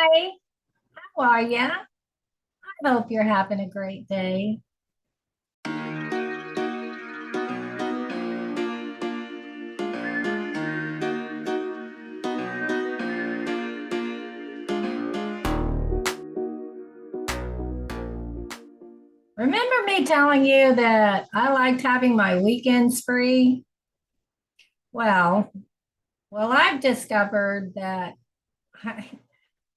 Hi, how are you? I hope you're having a great day. Remember me telling you that I liked having my weekends free? Well, I've discovered that I,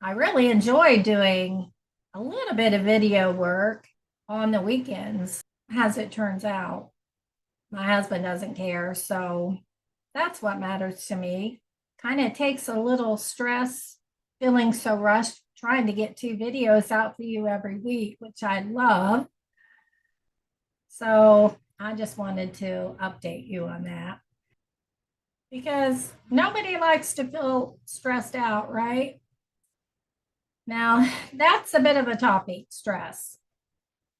I really enjoy doing a little bit of video work on the weekends, as it turns out. My husband doesn't care, so that's what matters to me. Kind of takes a little stress feeling so rushed trying to get 2 videos out for you every week, which I love. So I just wanted to update you on that because nobody likes to feel stressed out, right? Now, that's a bit of a topic, stress.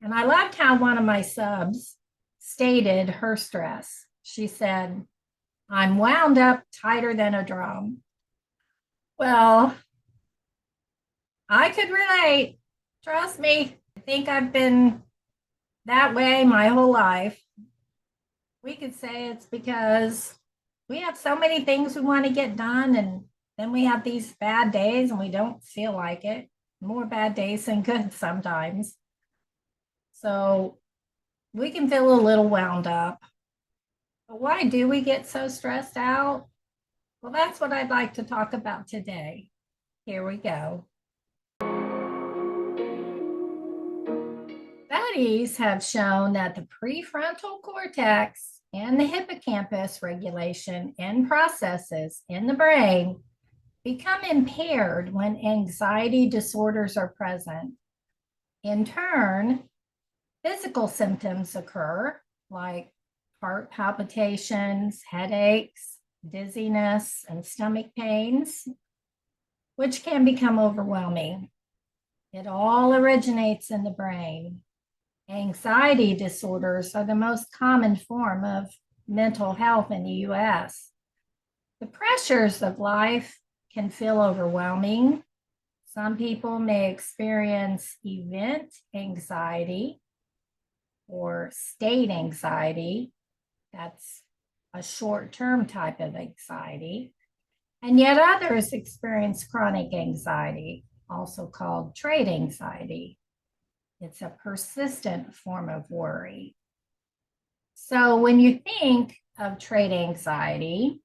And I loved how one of my subs stated her stress. She said, I'm wound up tighter than a drum. Well, I could relate. Trust me. I think I've been that way my whole life. We could say it's because we have so many things we want to get done, and then we have these bad days and we don't feel like it. More bad days than good sometimes. So we can feel a little wound up. But why do we get so stressed out? Well, that's what I'd like to talk about today. Here we go. Studies have shown that the prefrontal cortex and the hippocampus regulation and processes in the brain become impaired when anxiety disorders are present. In turn, physical symptoms occur like heart palpitations, headaches, dizziness, and stomach pains, which can become overwhelming. It all originates in the brain. Anxiety disorders are the most common form of mental health in the US. The pressures of life can feel overwhelming. Some people may experience event anxiety or state anxiety. That's a short-term type of anxiety. And yet others experience chronic anxiety, also called trait anxiety. It's a persistent form of worry. So when you think of trait anxiety,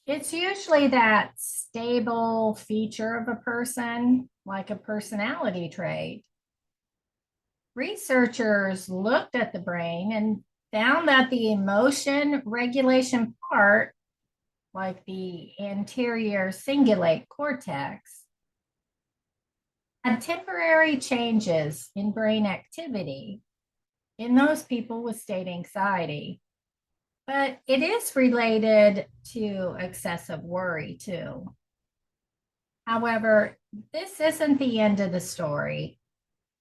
it's usually that stable feature of a person, like a personality trait. Researchers looked at the brain and found that the emotion regulation part, like the anterior cingulate cortex, had temporary changes in brain activity in those people with state anxiety. But it is related to excessive worry too. However, this isn't the end of the story.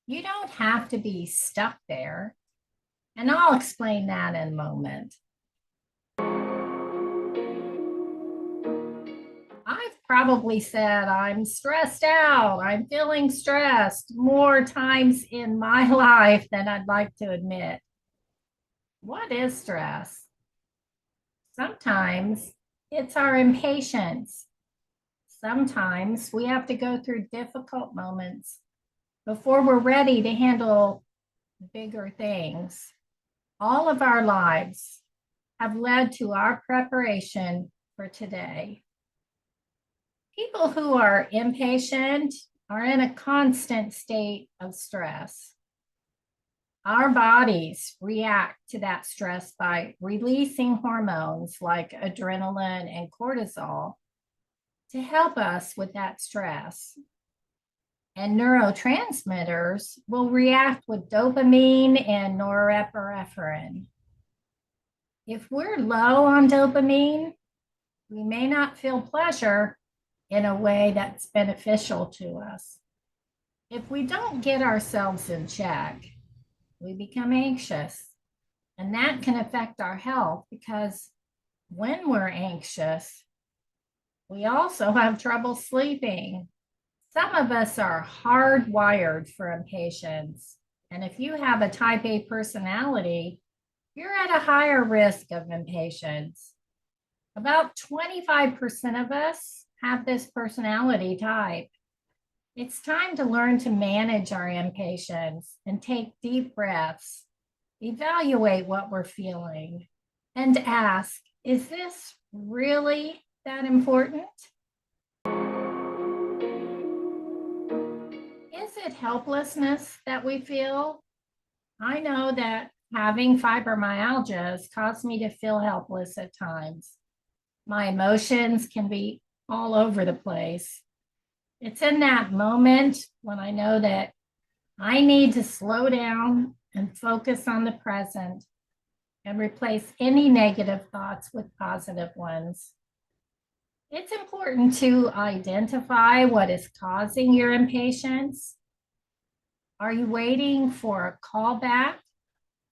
You don't have to be stuck there. And I'll explain that in a moment. I've probably said I'm stressed out, I'm feeling stressed more times in my life than I'd like to admit. What is stress? Sometimes it's our impatience. Sometimes we have to go through difficult moments before we're ready to handle bigger things. All of our lives have led to our preparation for today. People who are impatient are in a constant state of stress. Our bodies react to that stress by releasing hormones like adrenaline and cortisol to help us with that stress. And neurotransmitters will react with dopamine and norepinephrine. If we're low on dopamine, we may not feel pleasure in a way that's beneficial to us. If we don't get ourselves in check, we become anxious, and that can affect our health because when we're anxious, we also have trouble sleeping. Some of us are hardwired for impatience. And if you have a type A personality, you're at a higher risk of impatience. About 25% of us have this personality type. It's time to learn to manage our impatience and take deep breaths, evaluate what we're feeling, and ask, is this really that important? Is it helplessness that we feel? I know that having fibromyalgia has caused me to feel helpless at times. My emotions can be all over the place. It's in that moment when I know that I need to slow down and focus on the present and replace any negative thoughts with positive ones. It's important to identify what is causing your impatience. Are you waiting for a call back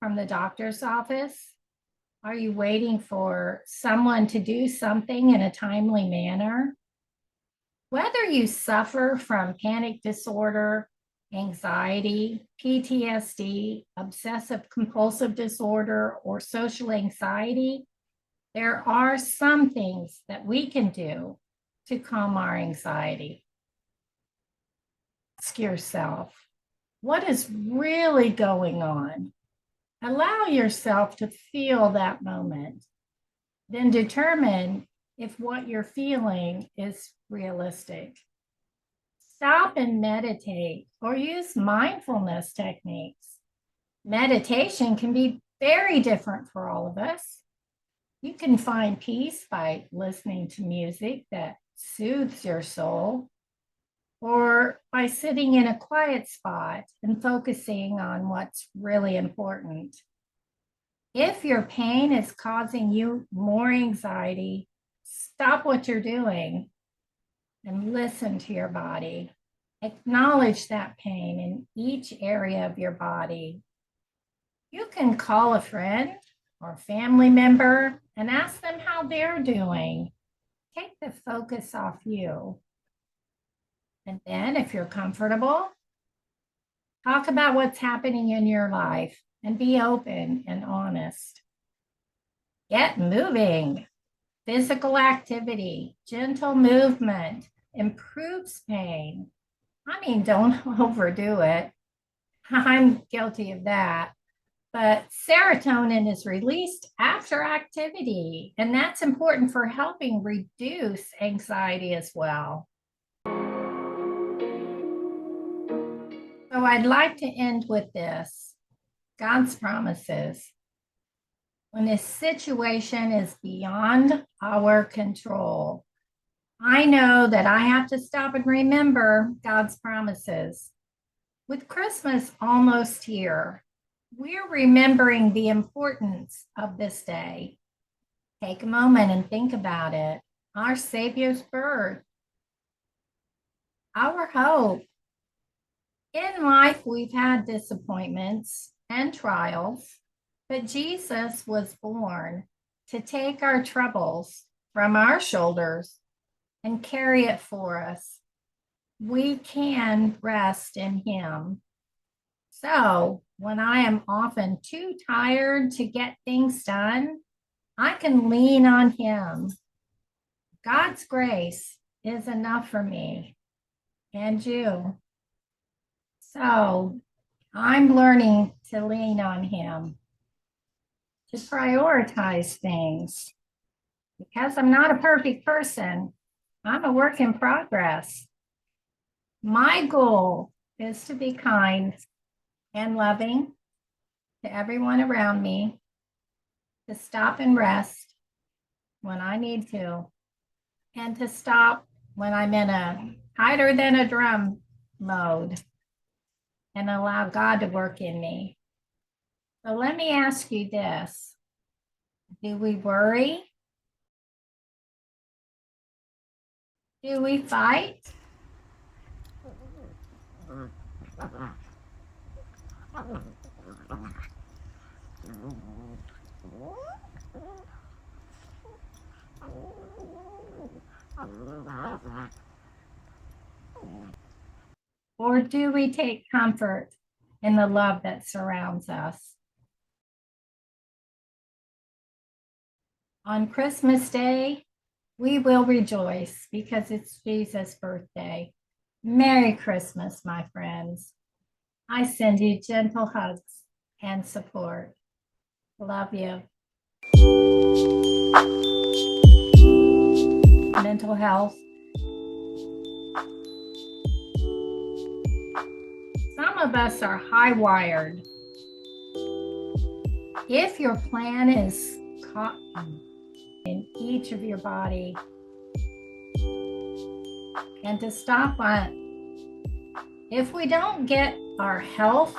from the doctor's office? Are you waiting for someone to do something in a timely manner? Whether you suffer from panic disorder, anxiety, PTSD, obsessive compulsive disorder, or social anxiety, there are some things that we can do to calm our anxiety. Ask yourself, what is really going on? Allow yourself to feel that moment. Then determine if what you're feeling is realistic. Stop and meditate or use mindfulness techniques. Meditation can be very different for all of us. You can find peace by listening to music that soothes your soul, or by sitting in a quiet spot and focusing on what's really important. If your pain is causing you more anxiety, stop what you're doing and listen to your body. Acknowledge that pain in each area of your body. You can call a friend or family member and ask them how they're doing. Take the focus off you. And then, if you're comfortable, talk about what's happening in your life and be open and honest. Get moving. Physical activity, gentle movement improves pain. I mean, don't overdo it. I'm guilty of that. But serotonin is released after activity, and that's important for helping reduce anxiety as well. So I'd like to end with this. God's promises. When a situation is beyond our control, I know that I have to stop and remember God's promises. With Christmas almost here, we're remembering the importance of this day. Take a moment and think about it. Our Savior's birth, our hope. In life, we've had disappointments and trials, but Jesus was born to take our troubles from our shoulders and carry it for us. We can rest in Him. So, when I am often too tired to get things done, I can lean on Him. God's grace is enough for me and you. So, I'm learning to lean on Him, to prioritize things. Because I'm not a perfect person, I'm a work in progress. My goal is to be kind and loving to everyone around me, to stop and rest when I need to, and to stop when I'm in a tighter than a drum mode and allow God to work in me. So let me ask you this. Do we worry? Do we fight? or do we take comfort in the love that surrounds us? On Christmas Day, we will rejoice because it's Jesus' birthday. Merry Christmas, my friends. I send you gentle hugs and support. Love you. Mental health. Some of us are high-wired. If your plan is caught in each of your body, and to stop on, if we don't get our health